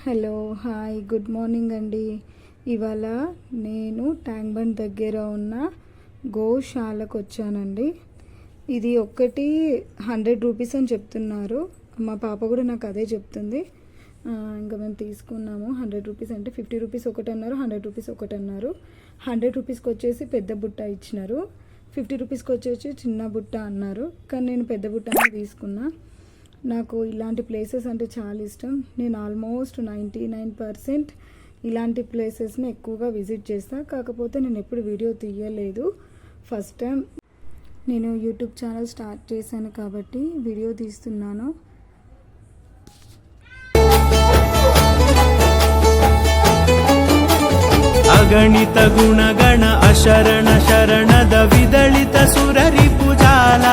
Hello hi good morning అండి. ఇవాళ నేను ట్యాంక్ బండ్ దగ్గర ఉన్న గోశాలకు వచ్చానండి. ఇది ఒక్కటి 100 రూపీస్ అని చెప్తున్నారు. మా పాప కూడా నాకు అదే చెప్తుంది. ఇంకా మేము తీసుకున్నాము. 100 రూపీస్ అంటే 50 రూపీస్ ఒకటి అన్నారు, 100 రూపీస్ ఒకటి అన్నారు. 100 రూపీస్కి వచ్చేసి పెద్ద బుట్ట ఇచ్చినారు, 50 రూపీస్కి వచ్చేసి చిన్న బుట్ట అన్నారు. కానీ నేను పెద్ద బుట్టనే తీసుకున్నా. నాకు ఇలాంటి ప్లేసెస్ అంటే చాలా ఇష్టం. నేను ఆల్మోస్ట్ 99% ఇలాంటి ప్లేసెస్ని ఎక్కువగా విజిట్ చేస్తాను. కాకపోతే నేను ఎప్పుడు వీడియో తీయలేదు. ఫస్ట్ టైం నేను యూట్యూబ్ ఛానల్ స్టార్ట్ చేశాను కాబట్టి వీడియో తీస్తున్నాను. ಅಗಣಿತ ಗುಣಗಣ ಅಶರಣ ಶರಣದ ವಿದಳಿತ ಸುರರಿ ಪೂಜಾಲ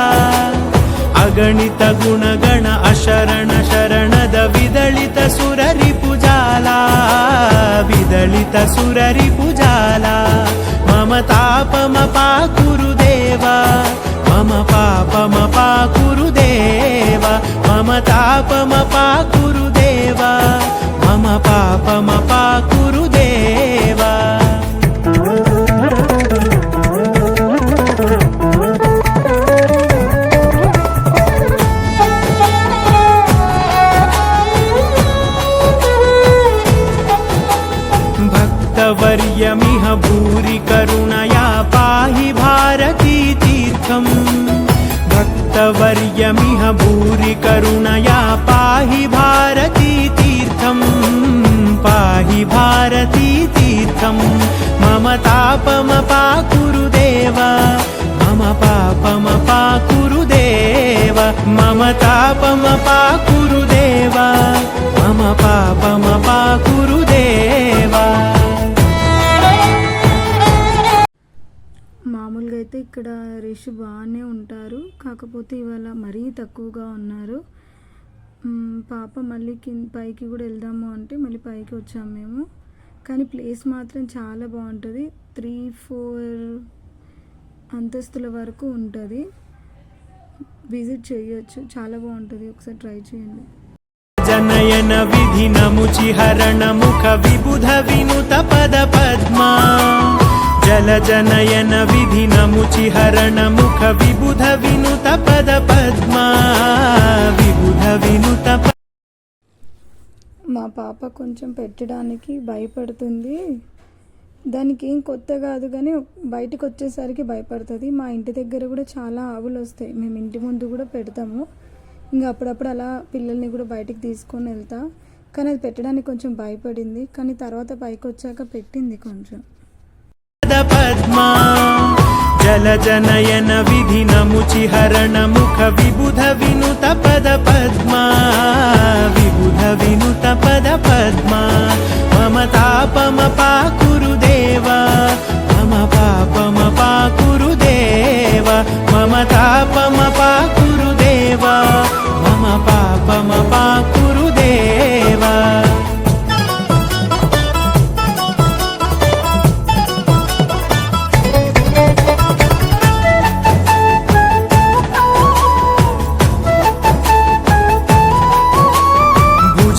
ಅಗಣಿತ ಗುಣಗಣ ಅಶರಣ ಶರಣದ ವಿದಳಿತ ಸುರರಿ ಪೂಜಾಲ ವಿದಳಿತ ಸುರರಿ ಪೂಜಾಲ ಮಮ ತಾಪಮ ಪಾಕುರುದೇವ ಮಮ ಪಾಪಮ ಪಾಕುರುದೇವ ಮಮ ತಾಪಮ ಪಾಕುರುದೇವ ಮಮ ಪಾಪಮ ಪಾಕುರುದೇವ. भक्तवर्यमिह भूरि करुणया पाहि भारती तीर्थम् भक्तवर्यमिह भूरि करुणया पाहि भारती तीर्थम् पाहि भारती तीर्थम् मम तापम पाकुरुदेव मम पापम पाकुरुदेव मम तापम पाकुरुदेव मम पापम पाकुरुदेव. మామూలుగా అయితే ఇక్కడ రష్ బాగానే ఉంటారు, కాకపోతే ఇవాళ మరీ తక్కువగా ఉన్నారు. పాప మళ్ళీ పైకి కూడా వెళ్దాము అంటే మళ్ళీ పైకి వచ్చాము మేము. కానీ ప్లేస్ మాత్రం చాలా బాగుంటుంది. 3-4 అంతస్తుల వరకు ఉంటుంది. విజిట్ చేయొచ్చు, చాలా బాగుంటుంది. ఒకసారి ట్రై చేయండి. జనయన విధిన ముచిహరణ ముఖ విబుధ వినుత పద పద్మా జల జనయన విధిన ముచిహరణ ముఖ విబుధ వినుత పద పద్మా విబుధ వినుత. మా పాప కొంచెం పెట్టడానికి భయపడుతుంది. దానికి ఏం కొత్త కాదు, కానీ బయటకు వచ్చేసరికి భయపడుతుంది. మా ఇంటి దగ్గర కూడా చాలా ఆవులు వస్తాయి, మేము ఇంటి ముందు కూడా పెడతాము. ఇంకా అప్పుడప్పుడు అలా పిల్లల్ని కూడా బయటికి తీసుకొని వెళ్తా. కానీ అది పెట్టడానికి కొంచెం భయపడింది, కానీ తర్వాత పైకి వచ్చాక పెట్టింది కొంచెం. పద్మా జల జనయన విధిన ముచిహరణ ముఖ విబుధ వినుత పద పద్మా విబుధ వినుత పద పద్మా మమ తాపమ పాకురుదేవ మమ పాపమ పాకురుదేవ మమ తాపమ పాకురుదేవ మమ పాపమ పాకురుదేవ.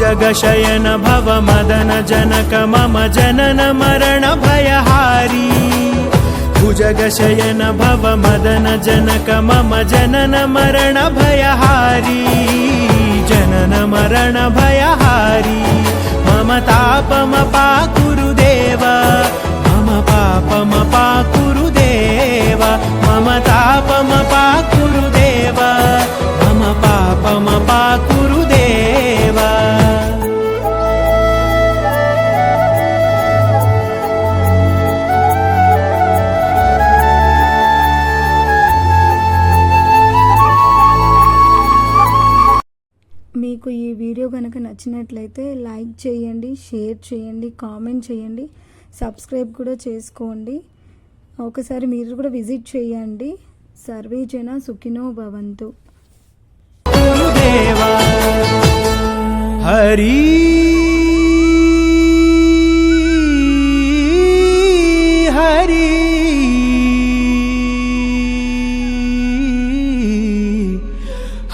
जगशयन भव मदन जनक मम जनन मरण भयहारी भुजगशयन भव मदन जनक मम जनन मरण भयहारी जनन मरण भयहारी मम तापम पाकुरुदेव मम पापम पाकुरुदेव मम तापम पाकुरुदेव मम पापम पाकुरुदेव. మీకు ఈ వీడియో కనుక నచ్చినట్లయితే లైక్ చేయండి, షేర్ చేయండి, కామెంట్ చేయండి, సబ్స్క్రైబ్ కూడా చేసుకోండి. ఒకసారి మీరు కూడా విజిట్ చేయండి. సర్వే జన సుఖినో భవంతు. హరి హరి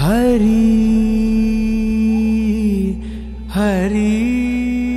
హరి హరి हरी